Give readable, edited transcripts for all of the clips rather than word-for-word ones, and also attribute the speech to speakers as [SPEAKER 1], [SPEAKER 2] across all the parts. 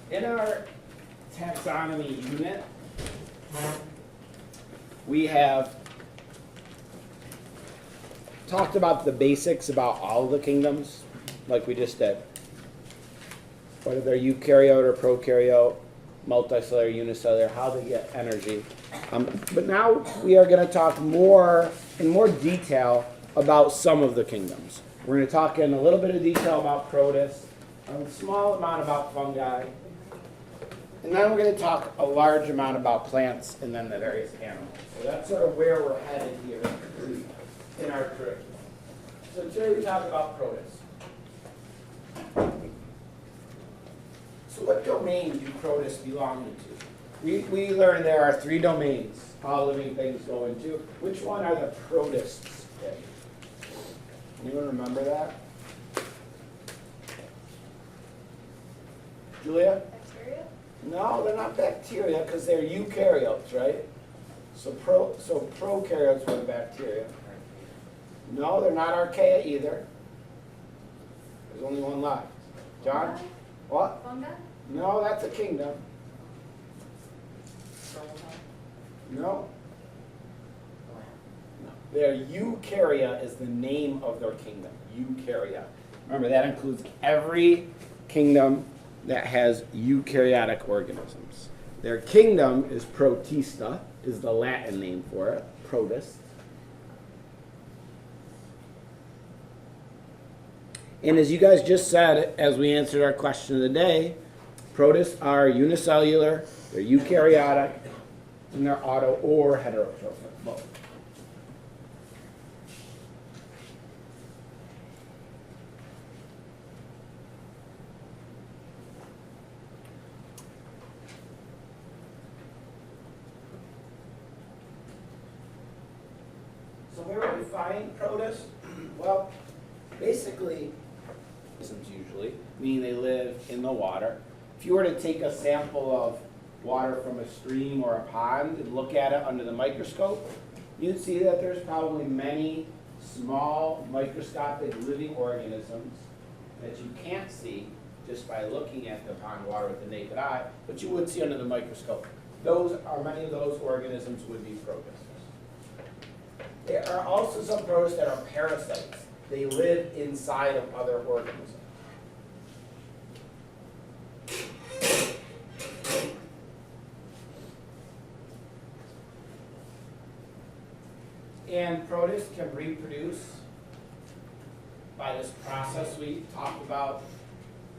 [SPEAKER 1] In our taxonomy unit, we have talked about the basics about all the kingdoms, like we just did. Whether they're eukaryote or prokaryote, multicellular, unicellular, how they get energy. But now we are going to talk in more detail about some of the kingdoms. We're going to talk in a little bit of detail about protists, a small amount about fungi, and then we're going to talk a large amount about plants and then the various animals. So that's sort of where we're headed here in our curriculum. So today we talk about protists. So what domain do protists belong into? We learned there are 3 domains all living things go into. Which one are the protists in? Anyone remember that? Julia?
[SPEAKER 2] Bacteria?
[SPEAKER 1] No, they're not bacteria because they're eukaryotes, right? So prokaryotes were bacteria. No, they're not archaea either. There's only one left. John?
[SPEAKER 2] Fungi?
[SPEAKER 1] What?
[SPEAKER 2] Fungi?
[SPEAKER 1] No, that's a kingdom. No. No. Their eukarya is the name of their kingdom. Eukarya. Remember, that includes every kingdom that has eukaryotic organisms. Their kingdom is Protista, is the Latin name for it, Protists. And as you guys just said, as we answered our question of the day, protists are unicellular, they're eukaryotic, and they're auto or heterotrophic, both. So where would we find protists? Well, basically, usually, meaning they live in the water. If you were to take a sample of water from a stream or a pond and look at it under the microscope, you'd see that there's probably many small microscopic living organisms that you can't see just by looking at the pond water with the naked eye, but you would see under the microscope. Many of those organisms would be protists. There are also some protists that are parasites. They live inside of other organisms. And protists can reproduce by this process we talked about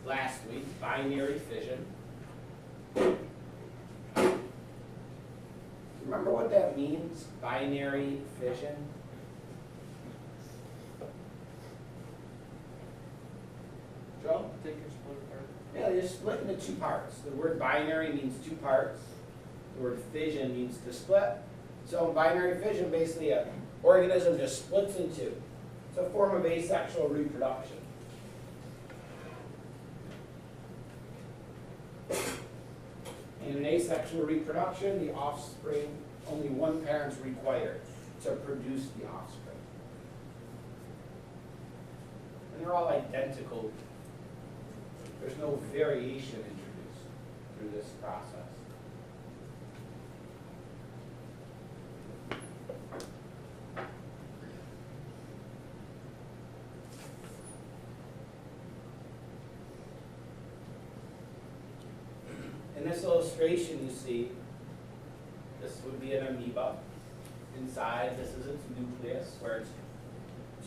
[SPEAKER 1] last week, binary fission. Remember what that means, binary fission? Joe? Yeah, they just split into 2 parts. The word binary means 2 parts. The word fission means to split. So in binary fission, basically an organism just splits in 2. It's a form of asexual reproduction. In an asexual reproduction, the offspring, only one parent is required to produce the offspring. And they're all identical. There's no variation introduced through this process. In this illustration you see, this would be an amoeba. Inside, this is its nucleus, where its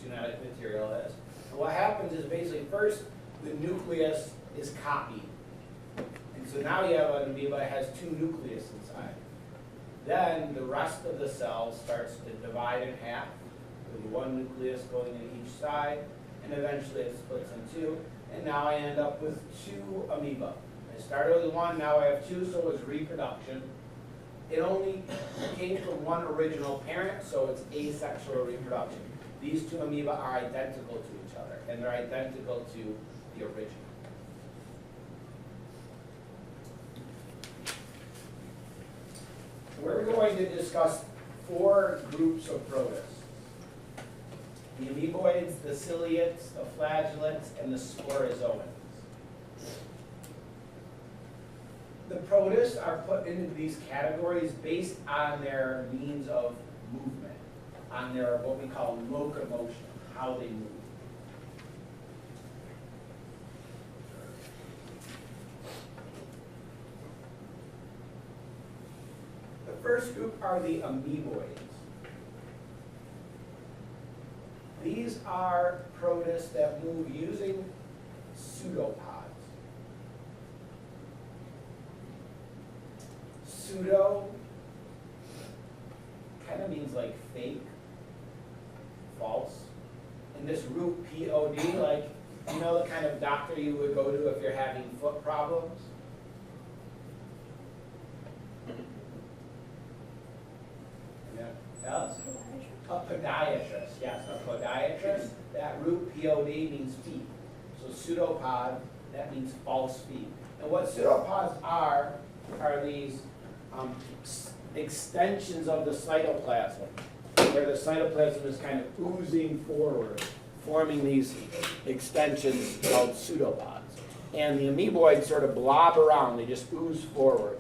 [SPEAKER 1] genetic material is. And what happens is basically first, the nucleus is copied. And so now you have an amoeba that has 2 nucleus inside. Then the rest of the cell starts to divide in half, with 1 nucleus going in each side, and eventually it splits in 2. And now I end up with 2 amoeba. I started with 1, now I have 2, so it was reproduction. It only came from 1 original parent, so it's asexual reproduction. These 2 amoeba are identical to each other, and they're identical to the original. We're going to discuss 4 groups of protists. The ameboids, the ciliates, the flagellates, and the sporozoans. the protists are put into these categories based on their means of movement, on their what we call locomotion, how they move. The first group are the ameboids. These are protists that move using pseudopods. Pseudo kind of means like fake, false. And this root P-O-D, like, you know the kind of doctor you would go to if you're having foot problems? Else? A podiatrist, yes, a podiatrist. That root P-O-D means feet. So pseudopod, that means false feet. And what pseudopods are these extensions of the cytoplasm, where the cytoplasm is kind of oozing forward, forming these extensions called pseudopods. And the ameboids sort of blob around, they just ooze forward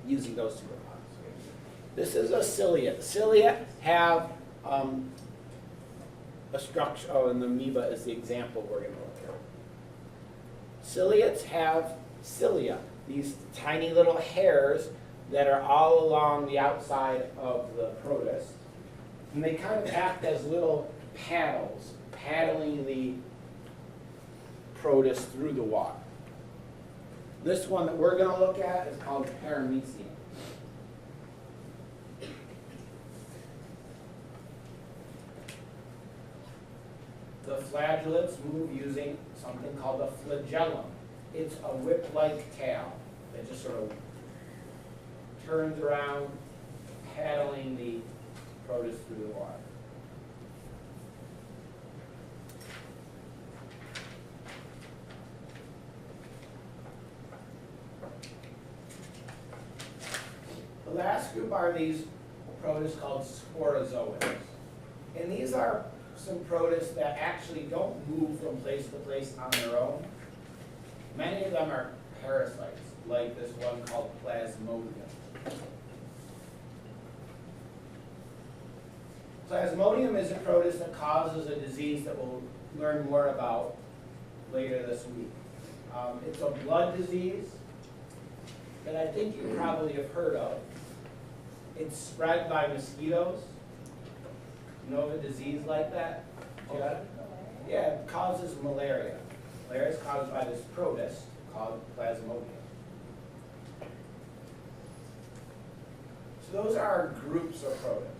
[SPEAKER 1] using those pseudopods. This is a cilia. Cilia have a structure, and the amoeba is the example we're going to look at. Ciliates have cilia, these tiny little hairs that are all along the outside of the protist. And they kind of act as little paddles, paddling the protist through the water. This one that we're going to look at is called paramecium. The flagellates move using something called a flagellum. It's a whip-like tail that just sort of turns around, paddling the protist through the water. The last group are these protists called sporozoans. And these are some protists that actually don't move from place to place on their own. Many of them are parasites, like this one called Plasmodium. Plasmodium is a protist that causes a disease that we'll learn more about later this week. It's a blood disease that I think you probably have heard of. It's spread by mosquitoes. You know of a disease like that? Yeah, it causes malaria. Malaria is caused by this protist called Plasmodium. So those are our groups of protists.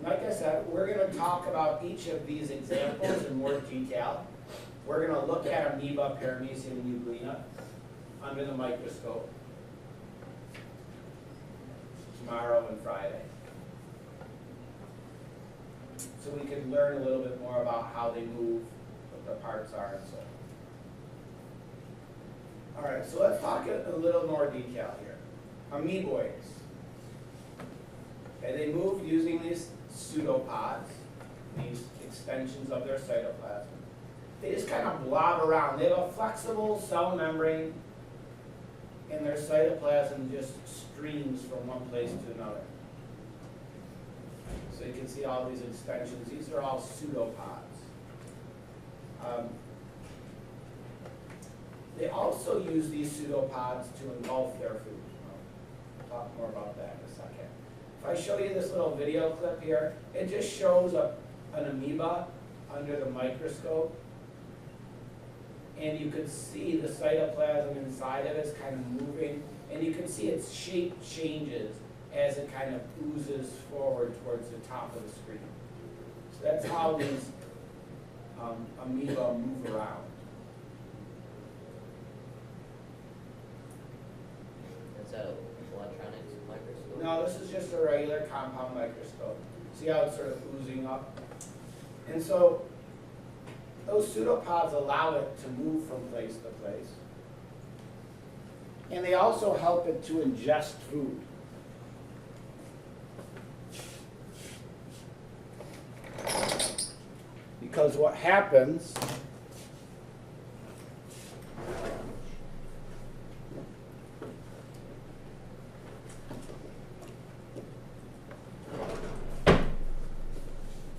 [SPEAKER 1] Like I said, we're going to talk about each of these examples in more detail. We're going to look at amoeba, paramecium, and euglena under the microscope tomorrow and Friday. So we can learn a little bit more about how they move, what the parts are, and so on. All right, so let's talk a little more detail here. Ameboids. Okay, they move using these pseudopods, these extensions of their cytoplasm. They just kind of blob around. They have a flexible cell membrane, and their cytoplasm just streams from one place to another. So you can see all these extensions. These are all pseudopods. They also use these pseudopods to engulf their food. I'll talk more about that in a second. If I show you this little video clip here, it just shows an amoeba under the microscope. And you can see the cytoplasm inside of it is kind of moving. And you can see its shape changes as it kind of oozes forward towards the top of the screen. So that's how these amoeba move around.
[SPEAKER 2] Is that an electronics microscope?
[SPEAKER 1] No, this is just a regular compound microscope. See how it's sort of oozing up? And so those pseudopods allow it to move from place to place. And they also help it to ingest food. Because what happens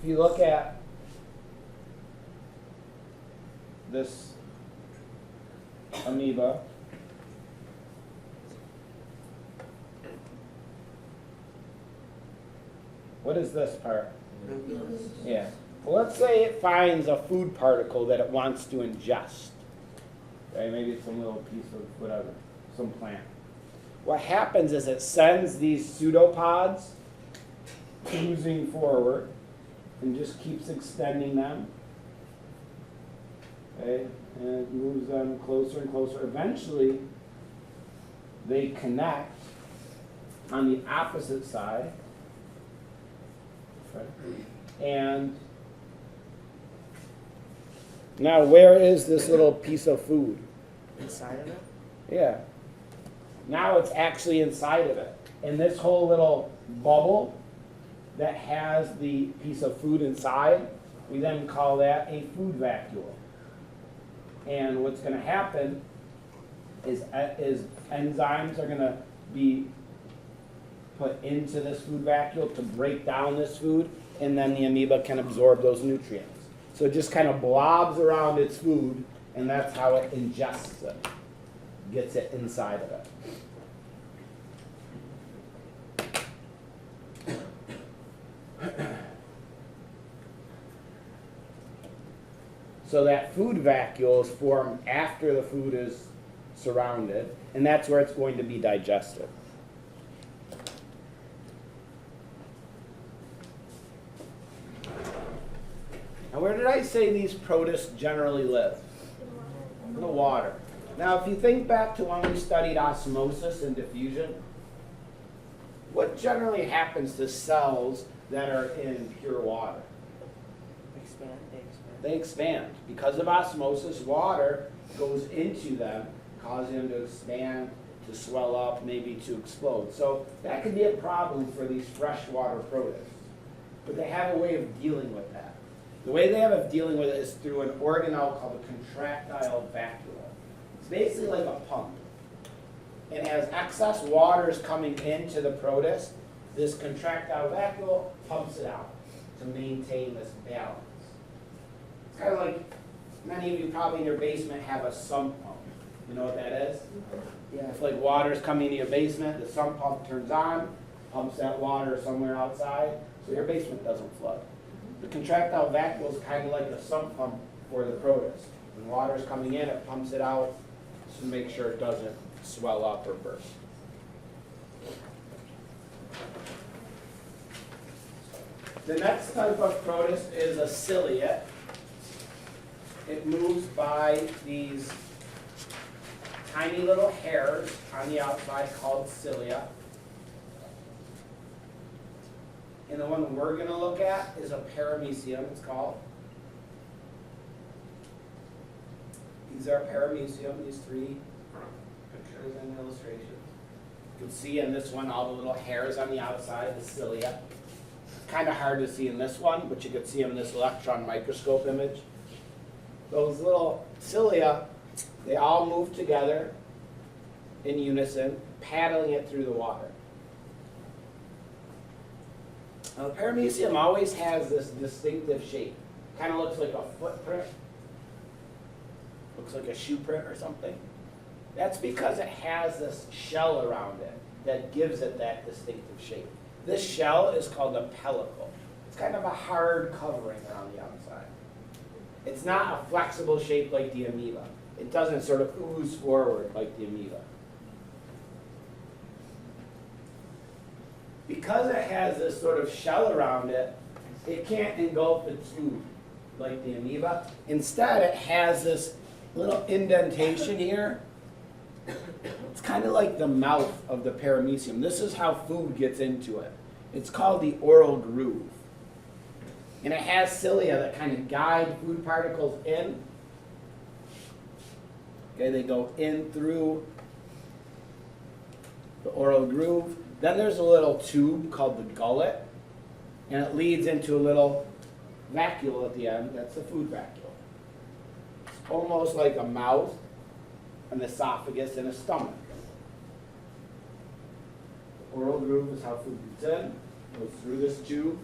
[SPEAKER 1] if you look at this amoeba, what is this part? Yeah. Well, let's say it finds a food particle that it wants to ingest. Okay, maybe it's some little piece of whatever, some plant. What happens is it sends these pseudopods oozing forward and just keeps extending them. Okay, and it moves them closer and closer. Eventually, they connect on the opposite side. Okay. And now where is this little piece of food?
[SPEAKER 3] Inside of it?
[SPEAKER 1] Yeah. Now it's actually inside of it. And this whole little bubble that has the piece of food inside, we then call that a food vacuole. And what's going to happen is enzymes are going to be put into this food vacuole to break down this food, and then the amoeba can absorb those nutrients. So it just kind of blobs around its food, and that's how it ingests it, gets it inside of it. So that food vacuole is formed after the food is surrounded, and that's where it's going to be digested. Now, where did I say these protists generally live? In the water. Now, if you think back to when we studied osmosis and diffusion, what generally happens to cells that are in pure water? They expand. Because of osmosis, water goes into them, causing them to expand, to swell up, maybe to explode. So that could be a problem for these freshwater protists. But they have a way of dealing with that. The way they have of dealing with it is through an organelle called a contractile vacuole. It's basically like a pump. And as excess water is coming into the protist, this contractile vacuole pumps it out to maintain this balance. It's kind of like many of you probably in your basement have a sump pump. You know what that is? Yeah. If like water is coming into your basement, the sump pump turns on, pumps that water somewhere outside, so your basement doesn't flood. The contractile vacuole is kind of like a sump pump for the protist. When water is coming in, it pumps it out to make sure it doesn't swell up or burst. The next type of protist is a ciliate. It moves by these tiny little hairs on the outside called cilia. And the one we're going to look at is a paramecium, it's called. These are paramecium, these three pictures and illustrations. You can see in this one all the little hairs on the outside, the cilia. It's kind of hard to see in this one, but you can see them in this electron microscope image. Those little cilia, they all move together in unison, paddling it through the water. Now, the paramecium always has this distinctive shape. Kind of looks like a footprint. Looks like a shoe print or something. That's because it has this shell around it that gives it that distinctive shape. This shell is called a pellicle. It's kind of a hard covering around the outside. It's not a flexible shape like the amoeba. It doesn't sort of ooze forward like the amoeba. Because it has this sort of shell around it, it can't engulf its food like the amoeba. Instead, it has this little indentation here. It's kind of like the mouth of the paramecium. This is how food gets into it. It's called the oral groove. And it has cilia that kind of guide food particles in. Okay, they go in through the oral groove. Then there's a little tube called the gullet, and it leads into a little vacuole at the end. That's the food vacuole. It's almost like a mouth, an esophagus, and a stomach. The oral groove is how food gets in, goes through this tube,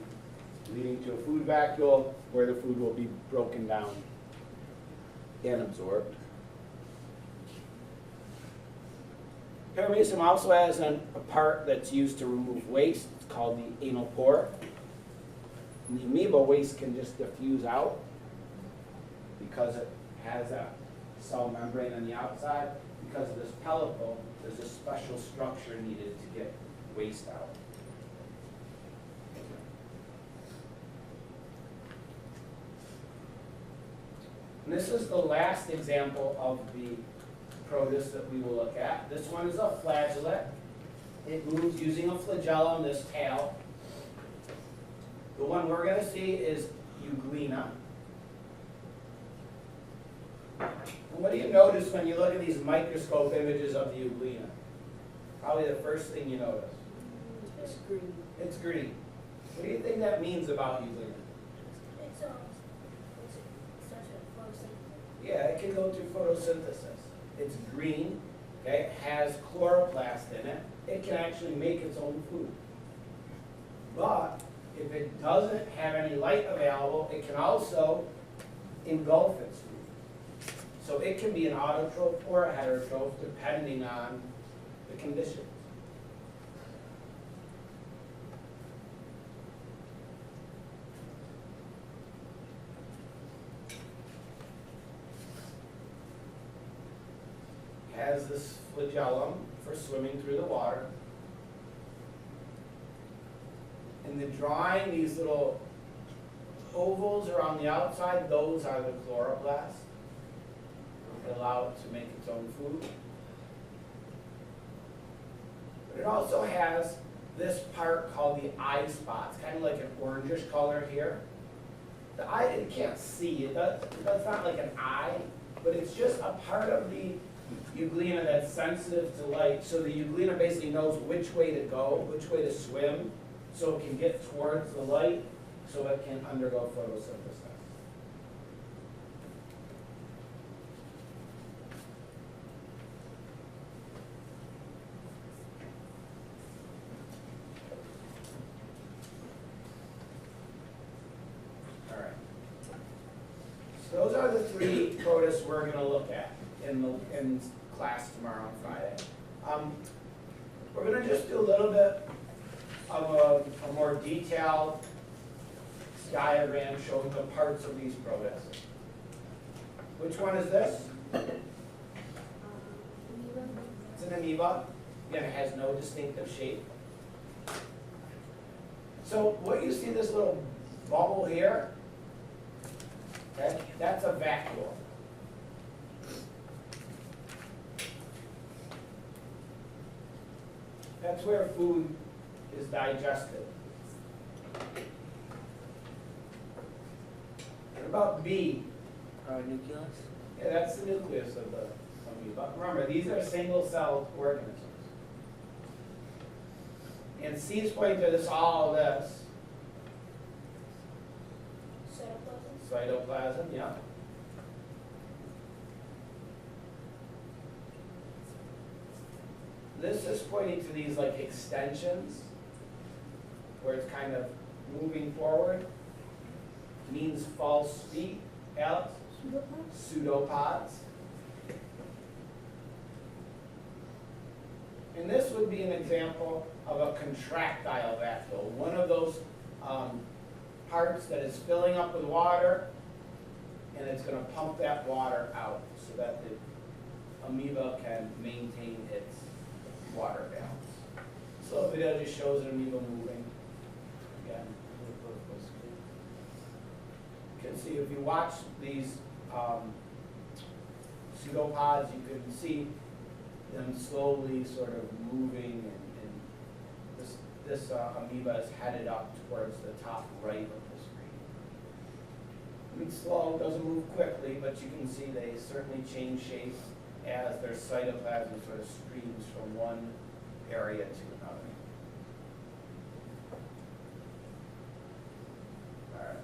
[SPEAKER 1] leading to a food vacuole where the food will be broken down and absorbed. Paramecium also has a part that's used to remove waste. It's called the anal pore. And the amoeba waste can just diffuse out because it has a cell membrane on the outside. Because of this pellicle, there's a special structure needed to get waste out. And this is the last example of the protist that we will look at. This one is a flagellate. It moves using a flagellum, this tail. The one we're going to see is euglena. And what do you notice when you look at these microscope images of the euglena? Probably the first thing you notice.
[SPEAKER 3] It's green.
[SPEAKER 1] It's green. What do you think that means about euglena?
[SPEAKER 3] It's such a photosynthesis.
[SPEAKER 1] Yeah, it can go through photosynthesis. It's green, okay, it has chloroplast in it. It can actually make its own food. But if it doesn't have any light available, it can also engulf its food. So it can be an autotroph or a heterotroph depending on the conditions. Has this flagellum for swimming through the water. In the drawing, these little ovals around the outside, those are the chloroplasts. They allow it to make its own food. But it also has this part called the eye spots, kind of like an orangish color here. The eye, it can't see, that's not like an eye, but it's just a part of the euglena that's sensitive to light, so the euglena basically knows which way to go, which way to swim, so it can get towards the light, so it can undergo photosynthesis. All right. So those are the three protists we're going to look at in class tomorrow on Friday. We're going to just do a little bit of a more detailed diagram showing the parts of these protists. Which one is this? It's an amoeba. Again, it has no distinctive shape. So what you see, this little bubble here, okay, that's a vacuole. That's where food is digested. What about B?
[SPEAKER 2] Nucleus?
[SPEAKER 1] Yeah, that's the nucleus of the amoeba. Remember, these are single-celled organisms. And C's pointing to this, all of this.
[SPEAKER 3] Cytoplasm.
[SPEAKER 1] Cytoplasm, yeah. This is pointing to these like extensions, where it's kind of moving forward. Means false feet, Alex? Pseudopods. And this would be an example of a contractile vacuole, one of those parts that is filling up with water, and it's going to pump that water out so that the amoeba can maintain its water balance. So the video just shows an amoeba moving. Again, you can see if you watch these pseudopods, you can see them slowly sort of moving, and this amoeba is headed up towards the top right of the screen. I mean, slow, doesn't move quickly, but you can see they certainly change shape as their cytoplasm sort of streams from one area to another. All right.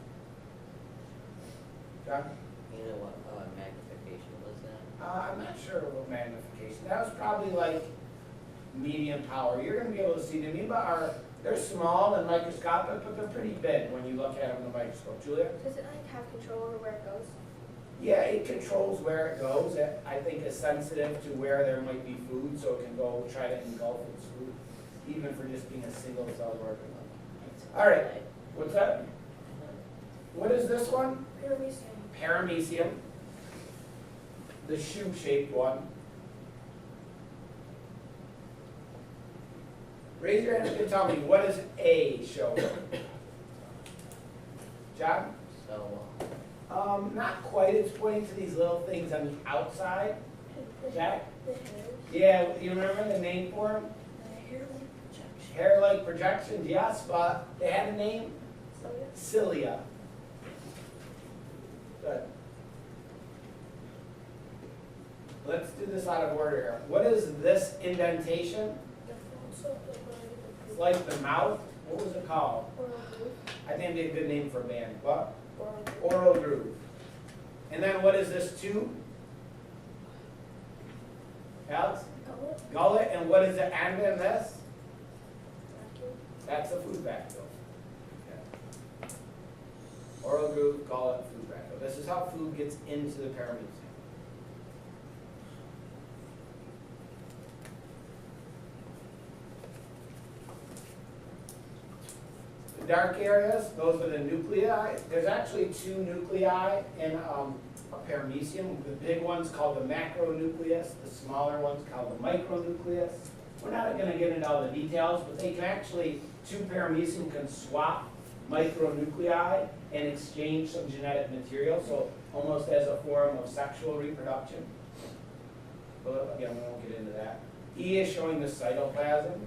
[SPEAKER 1] John?
[SPEAKER 2] You know what magnification was that?
[SPEAKER 1] I'm not sure what magnification. That was probably like medium power. You're going to be able to see the amoeba are They're small and microscopic, but they're pretty big when you look at them in the microscope. Julia?
[SPEAKER 3] Does it like have control over where it goes?
[SPEAKER 1] Yeah, it controls where it goes. It, I think, is sensitive to where there might be food, so it can go try to engulf its food, even for just being a single-celled organism. All right, what's that? What is this one?
[SPEAKER 3] Paramecium.
[SPEAKER 1] Paramecium, the shoe-shaped one. Raise your hand and tell me, what does A show? John?
[SPEAKER 2] So,
[SPEAKER 1] Not quite. It's pointing to these little things on the outside. Jack?
[SPEAKER 3] The hairs.
[SPEAKER 1] Yeah, you remember the name for them?
[SPEAKER 3] The hair-like projection.
[SPEAKER 1] Hair-like projections, yes, but they had a name?
[SPEAKER 3] So yeah.
[SPEAKER 1] Cilia. Good. Let's do this out of order here. What is this indentation?
[SPEAKER 3] The phone, so like when I get the
[SPEAKER 1] It's like the mouth. What was it called?
[SPEAKER 3] oral groove.
[SPEAKER 1] I think it'd be a good name for a band. What?
[SPEAKER 3] Oral groove.
[SPEAKER 1] Oral groove. And then what is this tube? Alex?
[SPEAKER 3] Gullet.
[SPEAKER 1] Gullet. And what is the end in this?
[SPEAKER 3] Vacuum.
[SPEAKER 1] That's a food vacuole. Okay. Oral groove, gullet, food vacuole. This is how food gets into the paramecium. The dark areas, those are the nuclei. There's actually two nuclei in a paramecium. The big one's called the macronucleus. The smaller one's called the micronucleus. We're not going to get into all the details, but they can actually, two paramecium can swap micronuclei and exchange some genetic material, so almost as a form of sexual reproduction. But again, we won't get into that. E is showing the cytoplasm.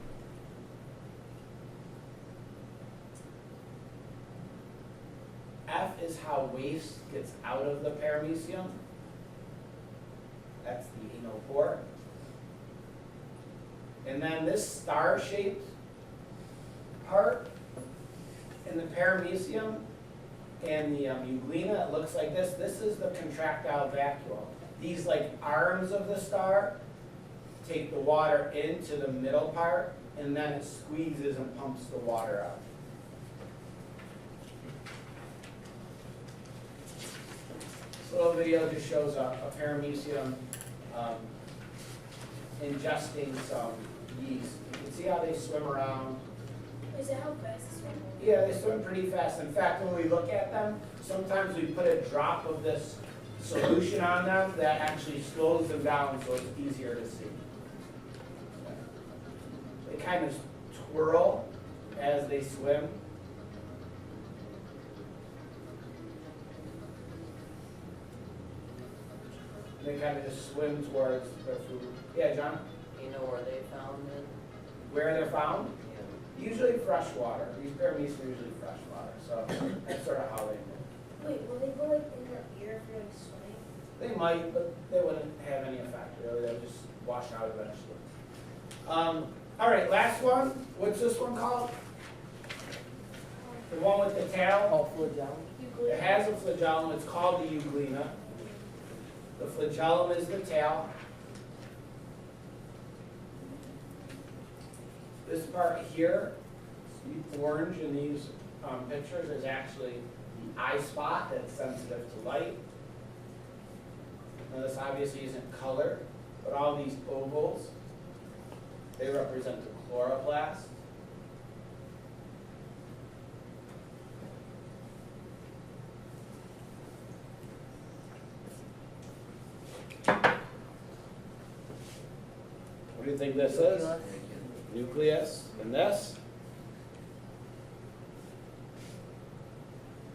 [SPEAKER 1] F is how waste gets out of the paramecium. That's the anal pore. And then this star-shaped part in the paramecium and the euglena, it looks like this. This is the contractile vacuole. These like arms of the star take the water into the middle part, and then it squeezes and pumps the water out. This little video just shows a paramecium ingesting some yeast. You can see how they swim around.
[SPEAKER 3] Is that how fast this one moves?
[SPEAKER 1] Yeah, they swim pretty fast. In fact, when we look at them, sometimes we put a drop of this solution on them that actually slows them down so it's easier to see. They kind of twirl as they swim. They kind of just swim towards their food. Yeah, John?
[SPEAKER 2] you know where they found it?
[SPEAKER 1] Where they're found?
[SPEAKER 2] Yeah.
[SPEAKER 1] Usually freshwater. These paramecium are usually freshwater, so that's sort of how they move.
[SPEAKER 3] Wait, will they go like in your ear if you're like swimming?
[SPEAKER 1] They might, but they wouldn't have any effect really. They'll just wash out eventually. All right, last one. What's this one called? The one with the tail?
[SPEAKER 2] Oh, flagellum?
[SPEAKER 1] It has a flagellum. It's called the euglena. The flagellum is the tail. This part here, see orange in these pictures, is actually the eye spot that's sensitive to light. Now this obviously isn't color, but all these ovals, they represent the chloroplast. What do you think this is? Nucleus. And this?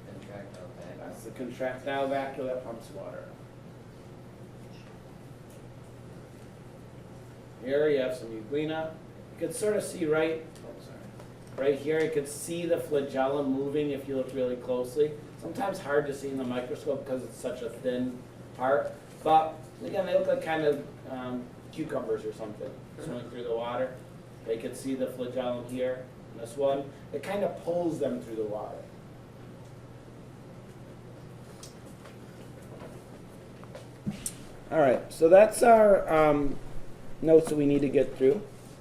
[SPEAKER 2] Contractile vacuole.
[SPEAKER 1] That's the contractile vacuole that pumps water. Here you have some euglena. You can sort of see right here, you can see the flagellum moving if you look really closely. Sometimes hard to see in the microscope because it's such a thin part. But again, they look like kind of cucumbers or something swimming through the water. You can see the flagellum here, and this one. It kind of pulls them through the water. All right, so that's our notes that we need to get through.